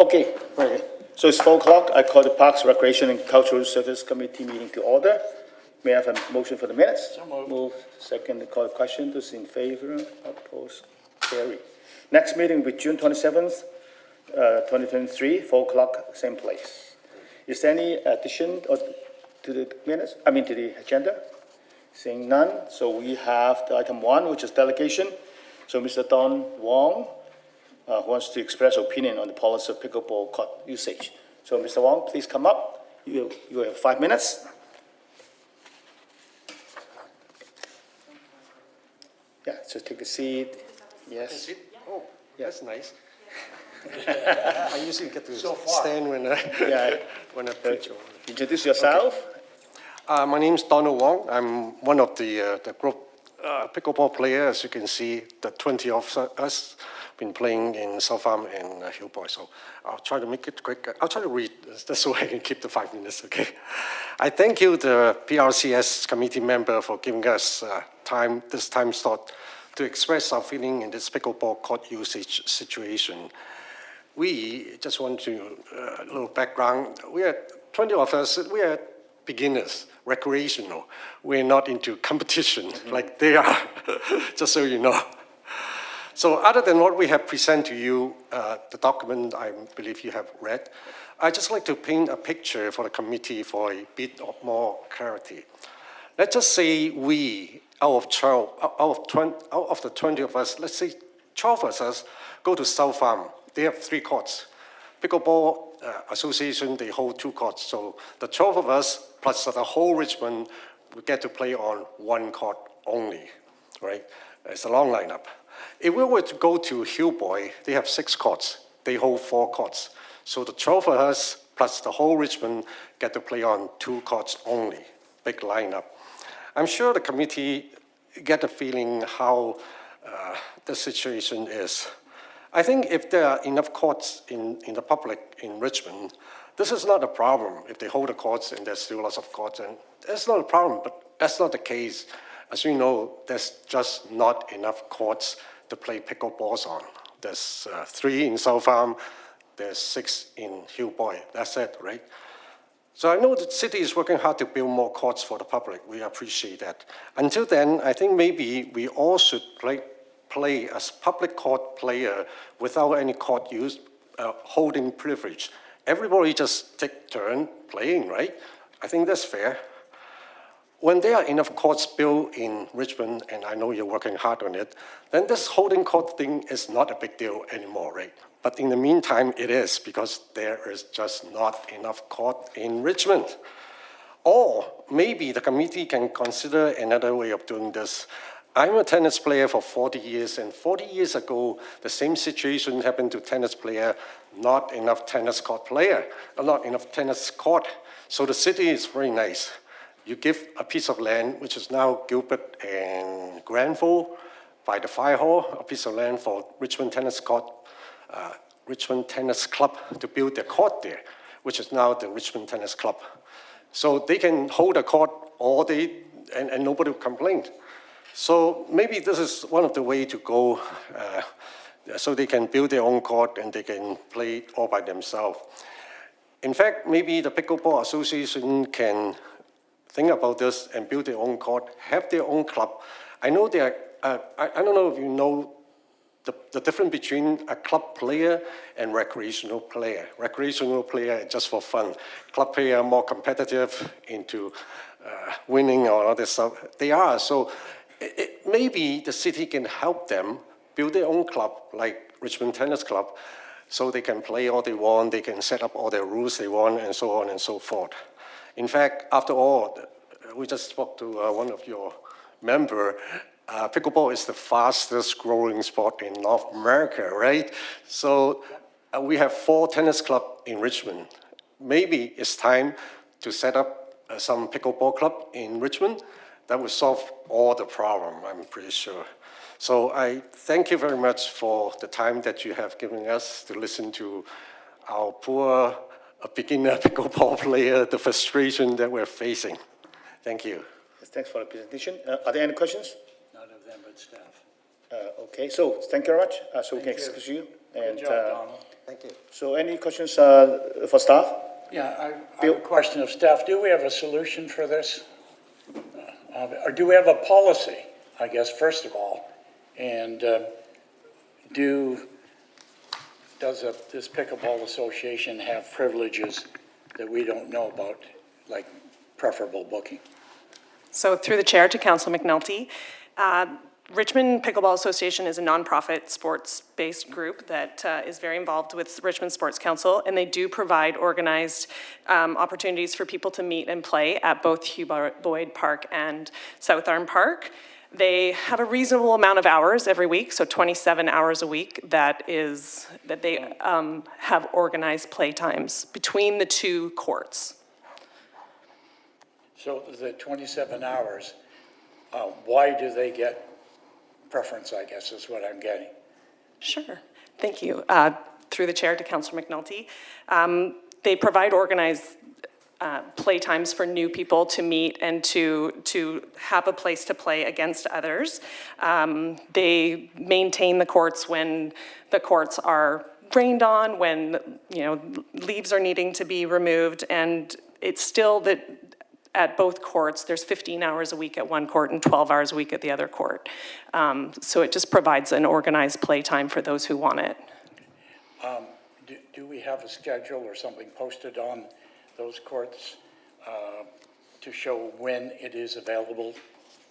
Okay, right. So it's 4 o'clock. I call the Parks, Recreation, and Cultural Service Committee meeting to order. May I have a motion for the minutes? So moved. Move. Second, call the question. Those in favor, opposed, carry. Next meeting will be June 27th, 2023, 4 o'clock, same place. Is there any addition to the minutes? I mean, to the agenda? Seeing none, so we have the item 1, which is delegation. So Mr. Don Wong wants to express opinion on the policy of pickleball court usage. So Mr. Wong, please come up. You have 5 minutes. Yeah, so take a seat. Yes. Oh, Yeah. that's nice. I usually get to stand when I preach. Introduce yourself. My name is Donald Wong. I'm one of the group pickleball players. As you can see, the 20 of us been playing in South Farm and Hillboy. So I'll try to make it quick. I'll try to read just so I can keep the 5 minutes, okay? I thank you, the PRCS committee member, for giving us this time slot to express our feeling in this pickleball court usage situation. We just want to, a little background, we are 20 of us, we are beginners, recreational. We're not into competition like they are, just so you know. So other than what we have presented to you, the document I believe you have read, I'd just like to paint a picture for the committee for a bit of more clarity. Let's just say we, out of the 20 of us, let's say 12 of us go to South Farm. They have 3 courts. Pickleball Association, they hold 2 courts. So the 12 of us, plus the whole Richmond, we get to play on 1 court only, right? It's a long lineup. If we were to go to Hillboy, they have 6 courts. They hold 4 courts. So the 12 of us, plus the whole Richmond, get to play on 2 courts only. Big lineup. I'm sure the committee get a feeling how the situation is. I think if there are enough courts in the public in Richmond, this is not a problem. If they hold the courts and there's still lots of courts, and that's not a problem, but that's not the case. As you know, there's just not enough courts to play pickleballs on. There's 3 in South Farm, there's 6 in Hillboy. That's it, right? So I know the city is working hard to build more courts for the public. We appreciate that. Until then, I think maybe we all should play as public court player without any court use, holding privilege. Everybody just take turn playing, right? I think that's fair. When there are enough courts built in Richmond, and I know you're working hard on it, then this holding court thing is not a big deal anymore, right? But in the meantime, it is, because there is just not enough court in Richmond. Or maybe the committee can consider another way of doing this. I'm a tennis player for 40 years, and 40 years ago, the same situation happened to tennis player, not enough tennis court player, not enough tennis court. So the city is very nice. You give a piece of land, which is now Gilbert and Granville, by the fire hall, a piece of land for Richmond Tennis Court, Richmond Tennis Club to build their court there, which is now the Richmond Tennis Club. So they can hold a court all day and nobody will complain. So maybe this is one of the ways to go, so they can build their own court and they can play all by themselves. In fact, maybe the Pickleball Association can think about this and build their own court, have their own club. I know there are, I don't know if you know the difference between a club player and recreational player. Recreational player just for fun. Club player more competitive into winning or all this stuff. They are, so maybe the city can help them build their own club, like Richmond Tennis Club, so they can play all they want, they can set up all their rules they want, and so on and so forth. In fact, after all, we just spoke to one of your members. Pickleball is the fastest growing sport in North America, right? So we have 4 tennis clubs in Richmond. Maybe it's time to set up some pickleball club in Richmond. That will solve all the problem, I'm pretty sure. So I thank you very much for the time that you have given us to listen to our poor beginner pickleball player, the frustration that we're facing. Thank you. Yes, thanks for the presentation. Are there any questions? None of them but staff. Okay, so thank you very much. So we can excuse you. And, Good job, Donald. Thank you. so any questions for staff? Yeah, I have a question of staff. Do we have a solution for this? Or do we have a policy, I guess, first of all? And does this pickleball association have privileges that we don't know about, like preferable booking? So through the chair to Council McNulty, Richmond Pickleball Association is a nonprofit sports-based group that is very involved with Richmond Sports Council, and they do provide organized opportunities for people to meet and play at both Hugh Boyd Park and South Arm Park. They have a reasonable amount of hours every week, so 27 hours a week, that they have organized play times between the two courts. So the 27 hours, why do they get preference, I guess, is what I'm getting? Sure, thank you. Through the chair to Councillor McNulty, they provide organized play times for new people to meet and to have a place to play against others. They maintain the courts when the courts are rained on, when leaves are needing to be removed, and it's still that at both courts, there's 15 hours a week at one court and 12 hours a week at the other court. So it just provides an organized play time for those who want it. Do we have a schedule or something posted on those courts to show when it is available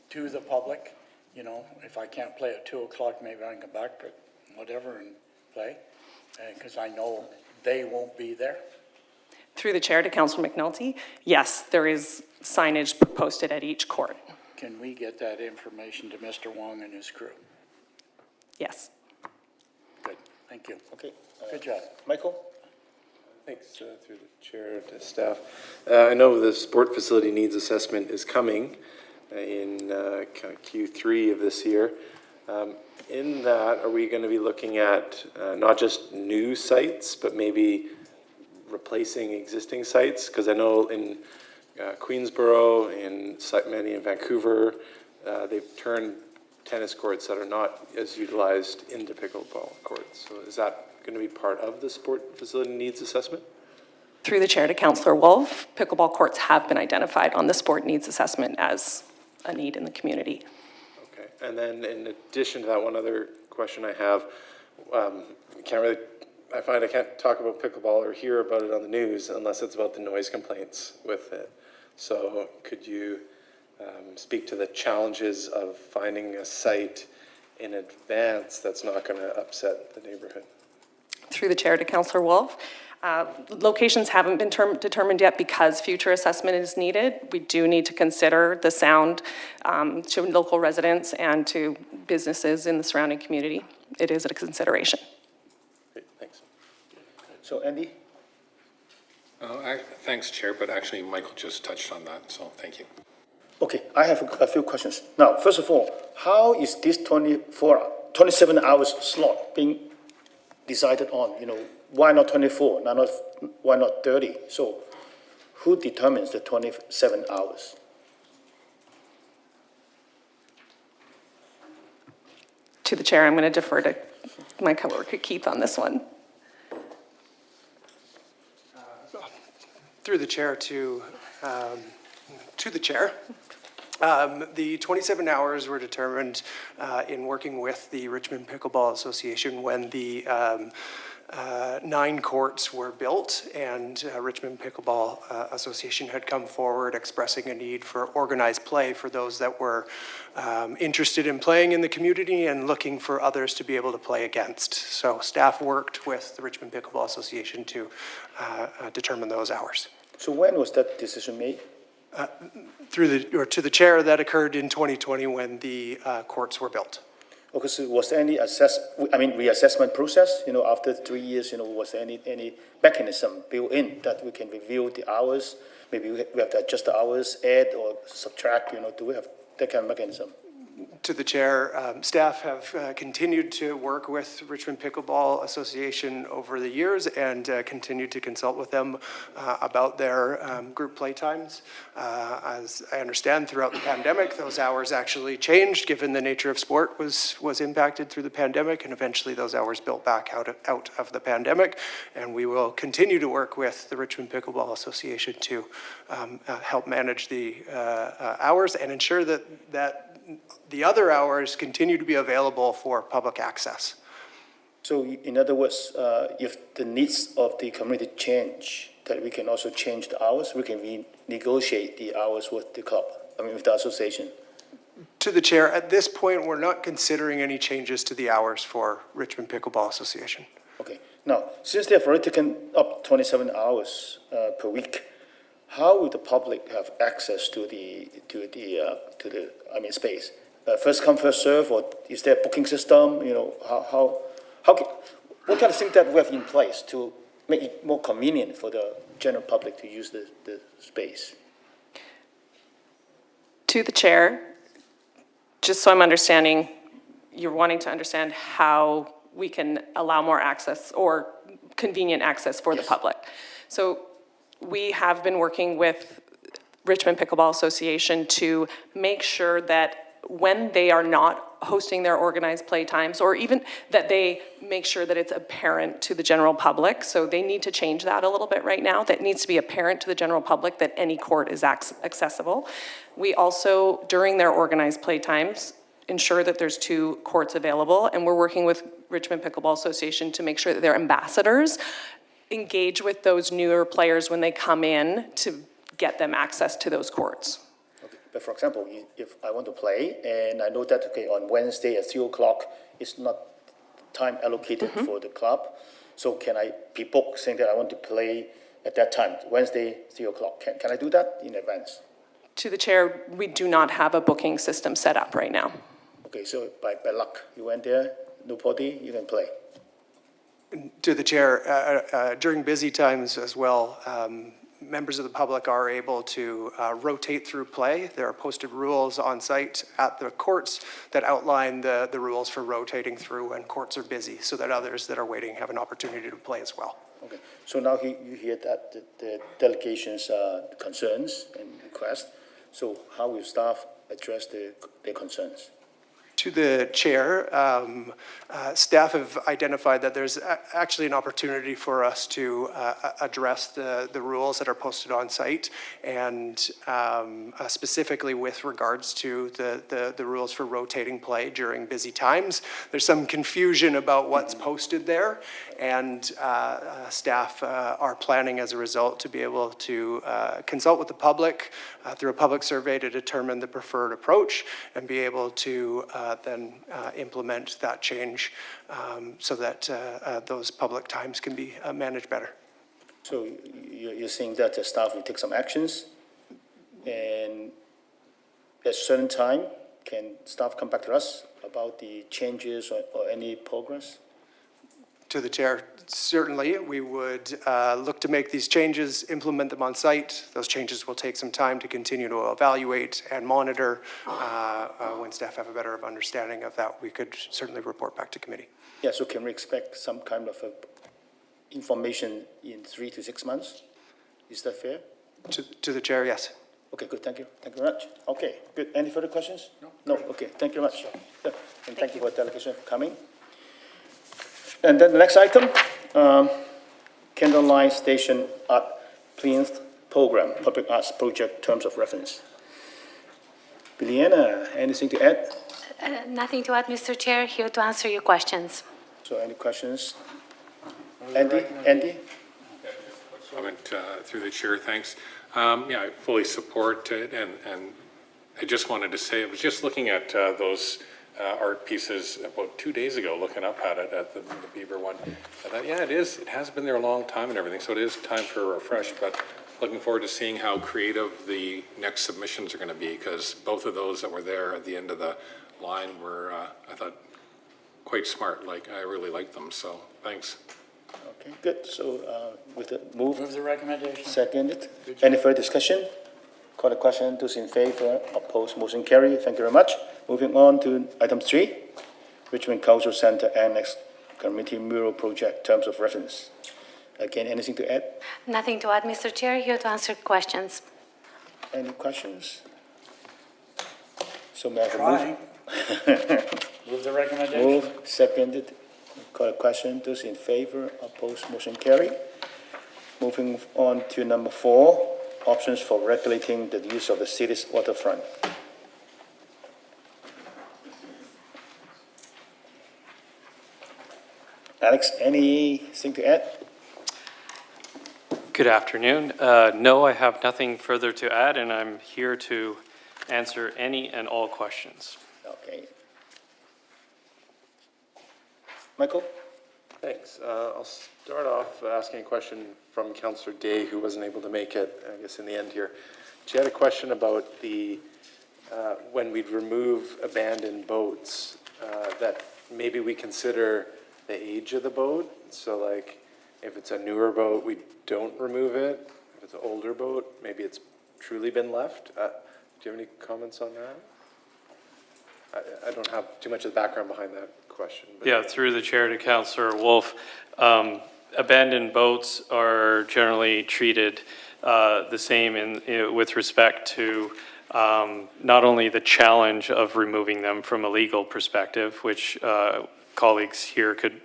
to the public? You know, if I can't play at 2 o'clock, maybe I can come back, but whatever, and play, because I know they won't be there. Through the chair to Councillor McNulty, yes, there is signage posted at each court. Can we get that information to Mr. Wong and his crew? Yes. Good, thank you. Okay. Good job. Michael? Thanks, through the chair to staff. I know the sport facility needs assessment is coming in kind of Q3 of this year. In that, are we going to be looking at not just new sites, but maybe replacing existing sites? Because I know in Queensborough, in site many in Vancouver, they've turned tennis courts that are not as utilized into pickleball courts. So is that going to be part of the sport facility needs assessment? Through the chair to Councillor Wolf, pickleball courts have been identified on the sport needs assessment as a need in the community. Okay, and then in addition to that, one other question I have, I find I can't talk about pickleball or hear about it on the news unless it's about the noise complaints with it. So could you speak to the challenges of finding a site in advance that's not going to upset the neighborhood? Through the chair to Councillor Wolf, locations haven't been determined yet because future assessment is needed. We do need to consider the sound to local residents and to businesses in the surrounding community. It is a consideration. Great, thanks. So Andy? Thanks, Chair, but actually Michael just touched on that, so thank you. Okay, I have a few questions. Now, first of all, how is this 27 hours slot being decided on? Why not 24? Why not 30? So who determines the 27 hours? To the chair, I'm going to defer to my coworker Keith on this one. Through the chair to the chair. The 27 hours were determined in working with the Richmond Pickleball Association when the 9 courts were built, and Richmond Pickleball Association had come forward expressing a need for organized play for those that were interested in playing in the community and looking for others to be able to play against. So staff worked with the Richmond Pickleball Association to determine those hours. So when was that decision made? To the chair, that occurred in 2020 when the courts were built. Okay, so was there any reassessment process, after 3 years, was there any mechanism built in that we can review the hours? Maybe we have to adjust the hours, add or subtract, do we have that kind of mechanism? To the chair, staff have continued to work with Richmond Pickleball Association over the years and continued to consult with them about their group play times. As I understand, throughout the pandemic, those hours actually changed, given the nature of sport was impacted through the pandemic, and eventually those hours built back out of the pandemic. And we will continue to work with the Richmond Pickleball Association to help manage the hours and ensure that the other hours continue to be available for public access. So in other words, if the needs of the community change, that we can also change the hours, we can renegotiate the hours with the club, with the association. To the chair, at this point, we're not considering any changes to the hours for Richmond Pickleball Association. Okay. Now, since they have already taken up 27 hours per week, how will the public have access to the space? First come, first serve, or is there a booking system? What kind of thing that we have in place to make it more convenient for the general public to use the space? To the chair, just so I'm understanding, you're wanting to understand how we can allow more access or convenient access for the public. So we have been working with Richmond Pickleball Association to make sure that when they are not hosting their organized play times, or even that they make sure that it's apparent to the general public. So they need to change that a little bit right now. That needs to be apparent to the general public that any court is accessible. We also, during their organized play times, ensure that there's 2 courts available, and we're working with Richmond Pickleball Association to make sure that their ambassadors engage with those newer players when they come in to get them access to those courts. Okay. But for example, if I want to play and I know that, okay, on Wednesday at 3 o'clock, it's not time allocated for the club, so can I be booked saying that I want to play at that time, Wednesday, 3 o'clock? Can I do that in advance? To the chair, we do not have a booking system set up right now. Okay, so by luck, you went there, nobody, you can play. To the chair, during busy times as well, members of the public are able to rotate through play. There are posted rules on site at the courts that outline the rules for rotating through when courts are busy, so that others that are waiting have an opportunity to play as well. Okay, so now you hear that the delegation's concerns and requests. So how will staff address their concerns? To the chair, staff have identified that there's actually an opportunity for us to address the rules that are posted on site, and specifically with regards to the rules for rotating play during busy times. There's some confusion about what's posted there, and staff are planning as a result to be able to consult with the public through a public survey to determine the preferred approach and be able to then implement that change so that those public times can be managed better. So you're saying that the staff will take some actions, and at a certain time, can staff come back to us about the changes or any progress? To the chair, certainly, we would look to make these changes, implement them on site. Those changes will take some time to continue to evaluate and monitor. When staff have a better understanding of that, we could certainly report back to committee. Yeah, so can we expect some kind of information in 3 to 6 months? Is that fair? To the chair, yes. Okay, good, thank you. Thank you very much. Okay, good. Any further questions? No? Okay, thank you very much. Yeah, and thank you for the delegation for coming. And then the next item, Candlelight Station Art Plinth Program, Public Arts Project Terms of Reference. Biliana, anything to add? Nothing to add, Mr. Chair. Here to answer your questions. So any questions? Andy? Comment through the chair, thanks. Yeah, I fully support it, and I just wanted to say, I was just looking at those art pieces about 2 days ago, looking up at it at the Beaver one. I thought, yeah, it has been there a long time and everything, so it is time for a refresh, but looking forward to seeing how creative the next submissions are going to be, because both of those that were there at the end of the line were, I thought, quite smart. Like, I really liked them, so thanks. Okay, good. So with the move, Move the recommendation. seconded. Any further discussion? Call the question. Those in favor, opposed, motion carried. Thank you very much. Moving on to item 3, Richmond Cultural Center Annex Community Mural Project, terms of reference. Again, anything to add? Nothing to add, Mr. Chair, here to answer questions. Any questions? So may I have a Trying. Move the recommendation. move, seconded, call a question, those in favor, opposed, motion carried. Moving on to number 4, options for regulating the use of the city's waterfront. Alex, anything to add? Good afternoon. No, I have nothing further to add, and I'm here to answer any and all questions. Okay. Michael? Thanks. I'll start off asking a question from Councillor Day, who wasn't able to make it, I guess, in the end here. She had a question about the, when we'd remove abandoned boats, that maybe we consider the age of the boat. So like, if it's a newer boat, we don't remove it. If it's an older boat, maybe it's truly been left. Do you have any comments on that? I don't have too much of the background behind that question. But Yeah, through the chair to Councillor Wolf, abandoned boats are generally treated the same with respect to not only the challenge of removing them from a legal perspective, which colleagues here could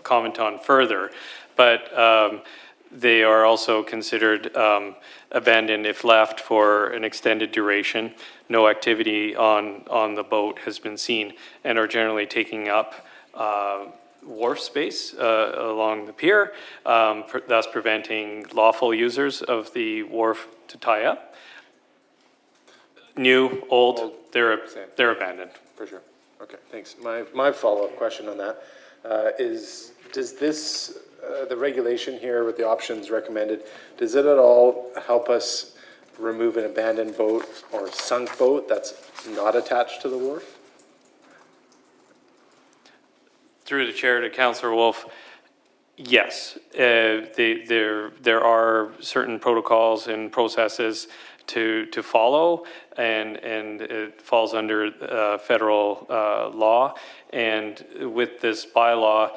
comment on further, but they are also considered abandoned if left for an extended duration. No activity on the boat has been seen, and are generally taking up wharf space along the pier, thus preventing lawful users of the wharf to tie up. New, old, they're abandoned. For sure. Okay, thanks. My follow-up question on that is, does this, the regulation here with the options recommended, does it at all help us remove an abandoned boat or sunk boat that's not attached to the wharf? Through the chair to Councillor Wolf, yes. There are certain protocols and processes to follow, and it falls under federal law. And with this bylaw,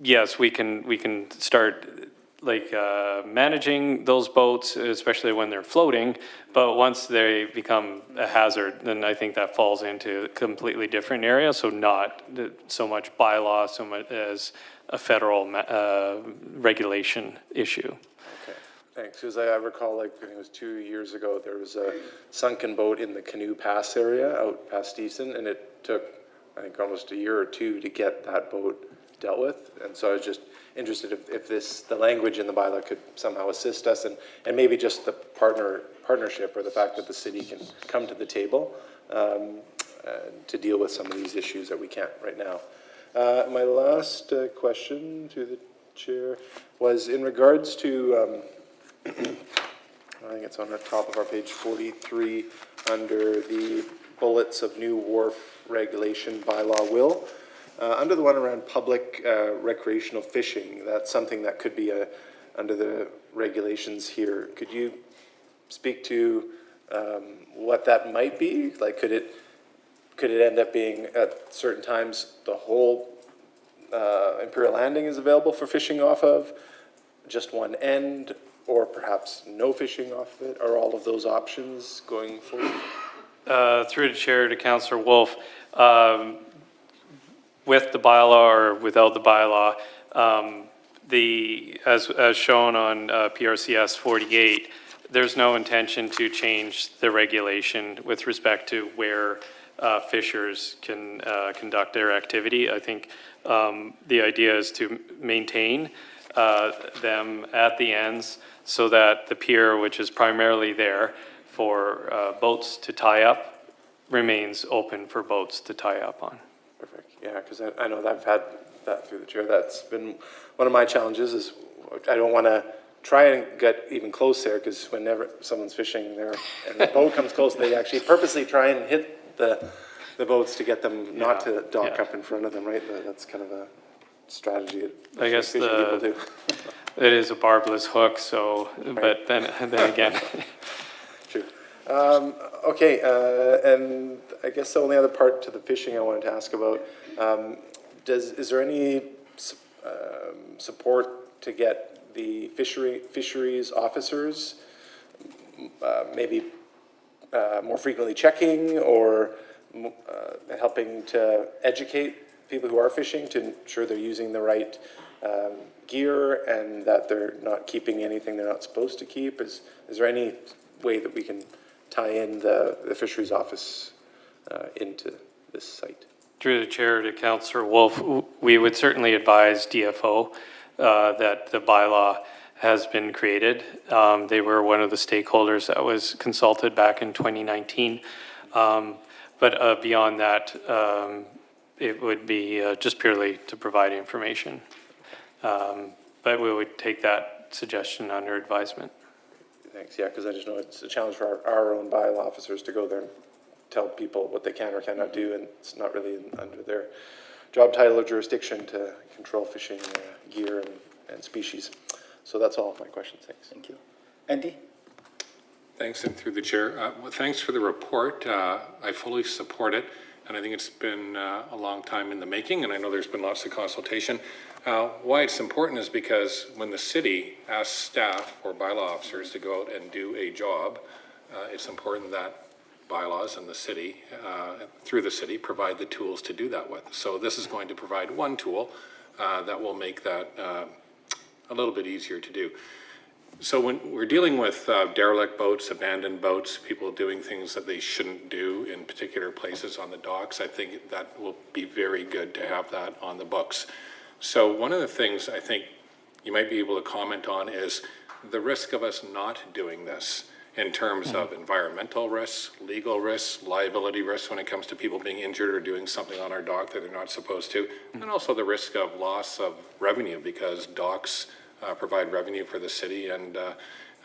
yes, we can start managing those boats, especially when they're floating. But once they become a hazard, then I think that falls into a completely different area. So not so much bylaw, so much as a federal regulation issue. Okay, thanks. Because I recall, like, I think it was 2 years ago, there was a sunken boat in the Canoe Pass area out past Easton, and it took, I think, almost a year or two to get that boat dealt with. And so I was just interested if the language in the bylaw could somehow assist us, and maybe just the partnership, or the fact that the city can come to the table to deal with some of these issues that we can't right now. My last question to the chair was in regards to, I think it's on the top of our page 43, under the bullets of new wharf regulation bylaw will. Under the one around public recreational fishing, that's something that could be under the regulations here. Could you speak to what that might be? Like, could it end up being at certain times the whole Imperial Landing is available for fishing off of, just one end, or perhaps no fishing off of it? Are all of those options going forward? Through the chair to Councillor Wolf, with the bylaw or without the bylaw, as shown on PRCS 48, there's no intention to change the regulation with respect to where fishers can conduct their activity. I think the idea is to maintain them at the ends so that the pier, which is primarily there for boats to tie up, remains open for boats to tie up on. Perfect. Yeah, because I know that I've had that through the chair. That's been one of my challenges, is I don't want to try and get even close there, because whenever someone's fishing there and the boat comes close, they actually purposely try and hit the boats to get them not to dock up in front of them, right? That's kind of a strategy that I guess fishing people do. it is a barbless hook, so, but then again. True. Okay, and I guess the only other part to the fishing I wanted to ask about, is there any support to get the fisheries officers maybe more frequently checking or helping to educate people who are fishing to ensure they're using the right gear and that they're not keeping anything they're not supposed to keep? Is there any way that we can tie in the fisheries office into this site? Through the chair to Councillor Wolf, we would certainly advise DFO that the bylaw has been created. They were one of the stakeholders that was consulted back in 2019. But beyond that, it would be just purely to provide information. But we would take that suggestion under advisement. Thanks, yeah, because I just know it's a challenge for our own bylaw officers to go there and tell people what they can or cannot do, and it's not really under their job title or jurisdiction to control fishing gear and species. So that's all of my questions, thanks. Thank you. Andy? Thanks, and through the chair. Well, thanks for the report. I fully support it, and I think it's been a long time in the making, and I know there's been lots of consultation. Why it's important is because when the city asks staff or bylaw officers to go out and do a job, it's important that bylaws and the city, through the city, provide the tools to do that with. So this is going to provide one tool that will make that a little bit easier to do. So when we're dealing with derelict boats, abandoned boats, people doing things that they shouldn't do in particular places on the docks, I think that will be very good to have that on the books. So one of the things I think you might be able to comment on is the risk of us not doing this in terms of environmental risks, legal risks, liability risks when it comes to people being injured or doing something on our dock that they're not supposed to, and also the risk of loss of revenue because docks provide revenue for the city, and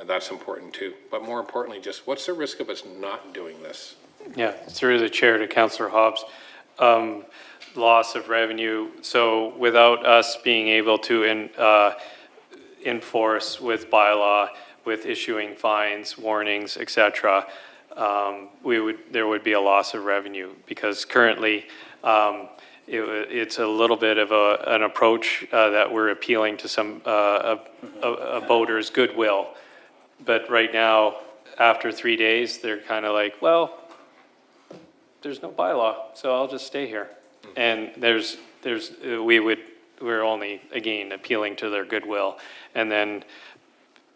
that's important too. But more importantly, just what's the risk of us not doing this? Yeah, through the chair to Councillor Hobbs. Loss of revenue. So without us being able to enforce with bylaw, with issuing fines, warnings, etc., there would be a loss of revenue because currently it's a little bit of an approach that we're appealing to some a boater's goodwill. But right now, after 3 days, they're kind of like, well, there's no bylaw, so I'll just stay here. And we're only, again, appealing to their goodwill. And then,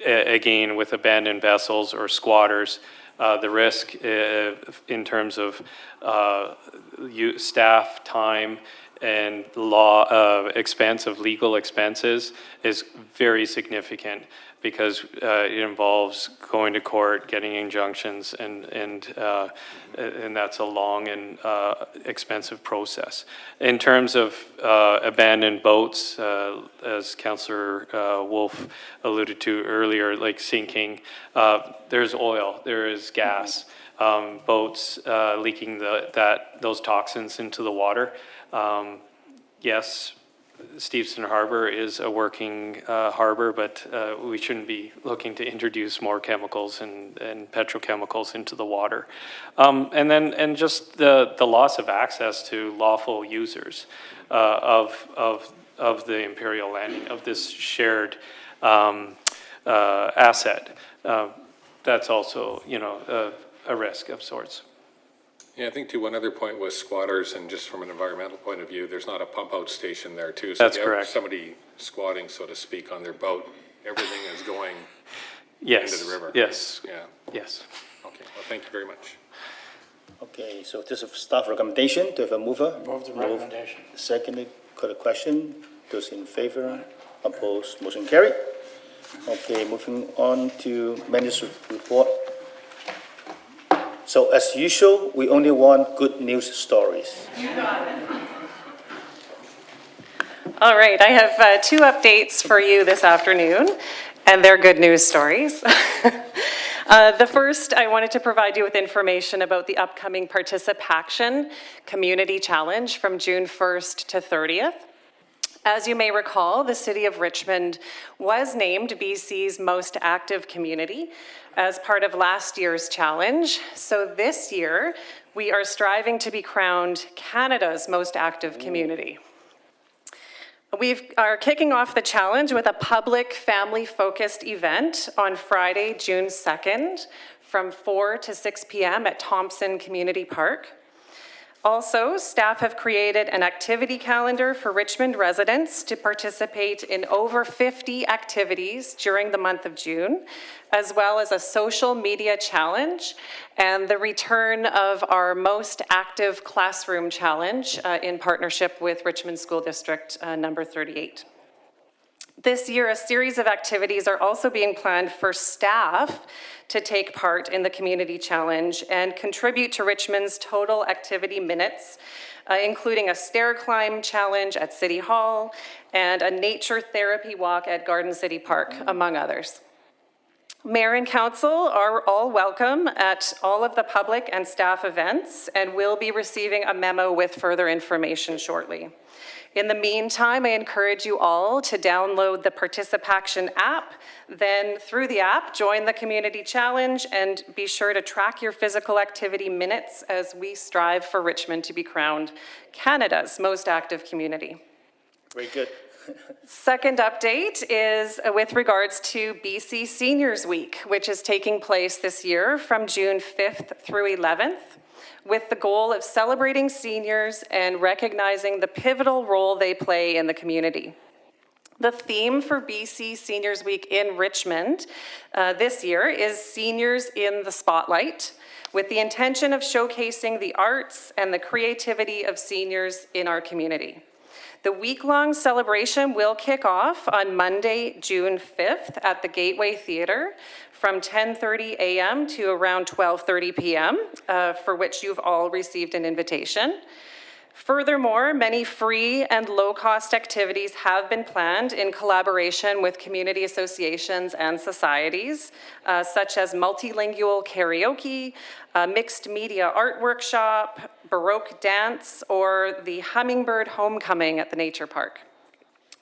again, with abandoned vessels or squatters, the risk in terms of staff, time, and legal expenses is very significant because it involves going to court, getting injunctions, and that's a long and expensive process. In terms of abandoned boats, as Councillor Wolf alluded to earlier, like sinking, there's oil, there is gas, boats leaking those toxins into the water. Yes, Steveston Harbor is a working harbor, but we shouldn't be looking to introduce more chemicals and petrochemicals into the water. And just the loss of access to lawful users of the Imperial Landing, of this shared asset. That's also, a risk of sorts. Yeah, I think too, one other point was squatters, and just from an environmental point of view, there's not a pump out station there too. So That's if you have correct. somebody squatting, so to speak, on their boat, everything is going Yes. into the river. Yes. Yeah, Yes. okay, well, thank you very much. Okay, so this is staff recommendation. Do you have a mover? Move the recommendation. Secondly, got a question? Those in favor? Opposed? Motion carried. Okay, moving on to manager's report. So as usual, we only want good news stories. All right, I have two updates for you this afternoon, and they're good news stories. The first, I wanted to provide you with information about the upcoming Participaction Community Challenge from June 1st to 30th. As you may recall, the City of Richmond was named BC's most active community as part of last year's challenge. So this year, we are striving to be crowned Canada's most active community. We are kicking off the challenge with a public family-focused event on Friday, June 2nd, from 4 to 6 p.m. at Thompson Community Park. Also, staff have created an activity calendar for Richmond residents to participate in over 50 activities during the month of June, as well as a social media challenge and the return of our most active classroom challenge in partnership with Richmond School District number 38. This year, a series of activities are also being planned for staff to take part in the community challenge and contribute to Richmond's total activity minutes, including a stair climb challenge at City Hall and a nature therapy walk at Garden City Park, among others. Mayor and council are all welcome at all of the public and staff events and will be receiving a memo with further information shortly. In the meantime, I encourage you all to download the Participaction app, then through the app, join the community challenge and be sure to track your physical activity minutes as we strive for Richmond to be crowned Canada's most active community. Very good. Second update is with regards to BC Seniors Week, which is taking place this year from June 5th through 11th, with the goal of celebrating seniors and recognizing the pivotal role they play in the community. The theme for BC Seniors Week in Richmond this year is Seniors in the Spotlight, with the intention of showcasing the arts and the creativity of seniors in our community. The week-long celebration will kick off on Monday, June 5th at the Gateway Theatre from 10:30 a.m. to around 12:30 p.m., for which you've all received an invitation. Furthermore, many free and low-cost activities have been planned in collaboration with community associations and societies, such as multilingual karaoke, a mixed media art workshop, Baroque dance, or the Hummingbird Homecoming at the Nature Park.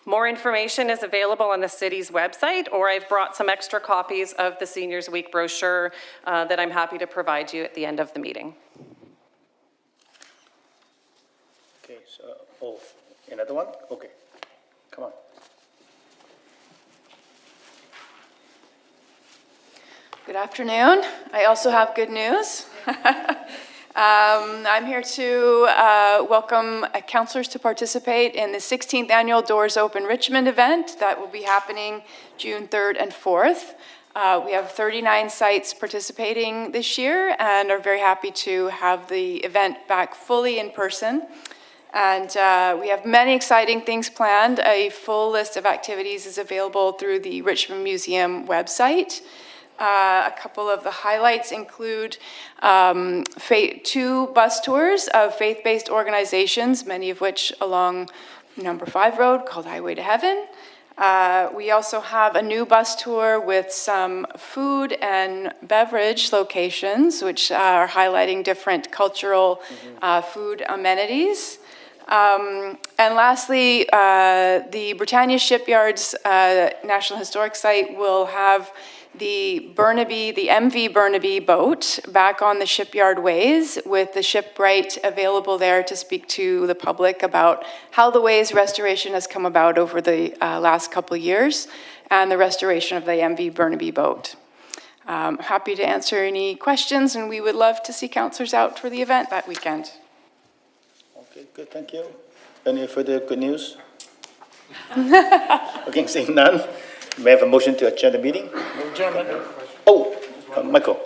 More information is available on the city's website, or I've brought some extra copies of the Seniors Week brochure that I'm happy to provide you at the end of the meeting. Okay, so, another one? Okay, come on. Good afternoon. I also have good news. I'm here to welcome councillors to participate in the 16th annual Doors Open Richmond event that will be happening June 3rd and 4th. We have 39 sites participating this year and are very happy to have the event back fully in person. And we have many exciting things planned. A full list of activities is available through the Richmond Museum website. A couple of the highlights include 2 bus tours of faith-based organizations, many of which along Number 5 Road called Highway to Heaven. We also have a new bus tour with some food and beverage locations, which are highlighting different cultural food amenities. And lastly, the Britannia Shipyards National Historic Site will have the Burnaby, the MV Burnaby boat back on the shipyard ways, with the shipwright available there to speak to the public about how the ways restoration has come about over the last couple of years and the restoration of the MV Burnaby boat. Happy to answer any questions, and we would love to see councillors out for the event that weekend. Okay, good, thank you. Any further good news? Okay, seeing none, may I have a motion to adjourn the meeting? Oh, Michael.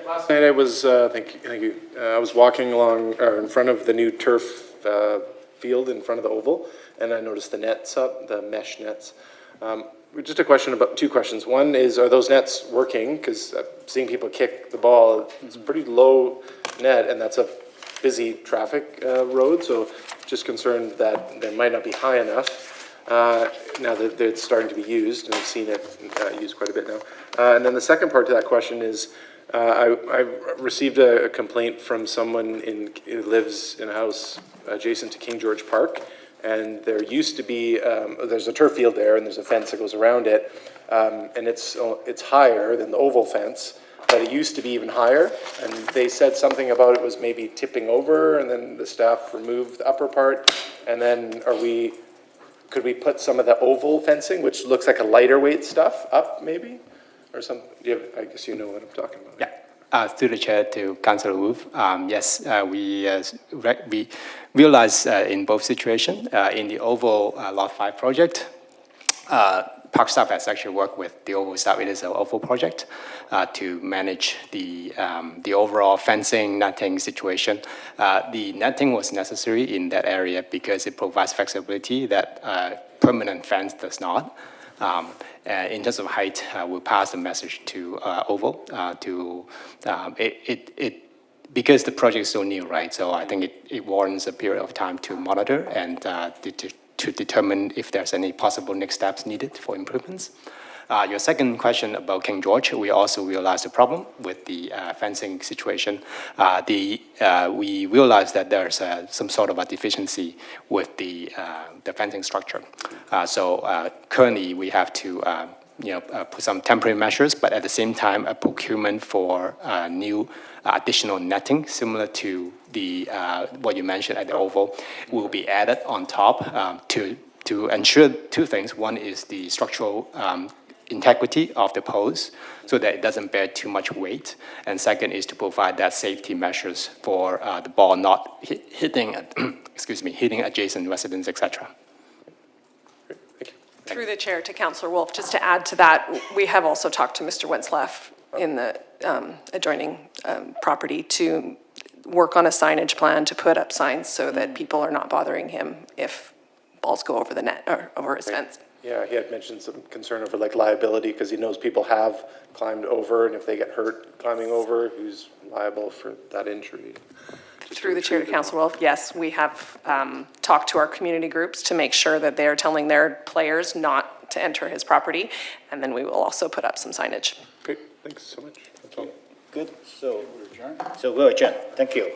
Last night I was, thank you. I was walking along, or in front of the new turf field in front of the Oval, and I noticed the nets up, the mesh nets. Just a question about 2 questions. One is, are those nets working? Because seeing people kick the ball, it's a pretty low net, and that's a busy traffic road, so just concerned that they might not be high enough now that it's starting to be used, and I've seen it used quite a bit now. And then the second part to that question is, I received a complaint from someone who lives in a house adjacent to King George Park, And there used to be, there's a turf field there, and there's a fence that goes around it, and it's higher than the oval fence, but it used to be even higher, and they said something about it was maybe tipping over, and then the staff removed the upper part, and then could we put some of the oval fencing, which looks like a lighter weight stuff, up maybe? Or some, I guess you know what I'm talking about. Yeah. Through the chair to Councillor Wolf, yes, we realize in both situations, in the Oval Lot 5 project, Park staff has actually worked with the Oval staff. It is an Oval project to manage the overall fencing, netting situation. The netting was necessary in that area because it provides flexibility that permanent fence does not. In terms of height, we'll pass the message to Oval because the project is so new, right? So I think it warrants a period of time to monitor and to determine if there's any possible next steps needed for improvements. Your second question about King George, we also realized the problem with the fencing situation. We realized that there's some sort of a deficiency with the fencing structure. So currently we have to put some temporary measures, but at the same time a procurement for new additional netting similar to the what you mentioned at the Oval will be added on top to ensure two things. One is the structural integrity of the poles so that it doesn't bear too much weight. And second is to provide that safety measures for the ball not hitting, hitting adjacent residents, etc. Through the chair to Councillor Wolf, just to add to that, we have also talked to Mr. Wentzlaff in the adjoining property to work on a signage plan to put up signs so that people are not bothering him if balls go over the net or over his fence. Yeah, he had mentioned some concern over like liability because he knows people have climbed over, and if they get hurt climbing over, who's liable for that injury? Through the chair to Councillor Wolf, yes, we have talked to our community groups to make sure that they're telling their players not to enter his property, and then we will also put up some signage. Great, thanks so much. That's all. Good, so we'll adjourn. Thank you.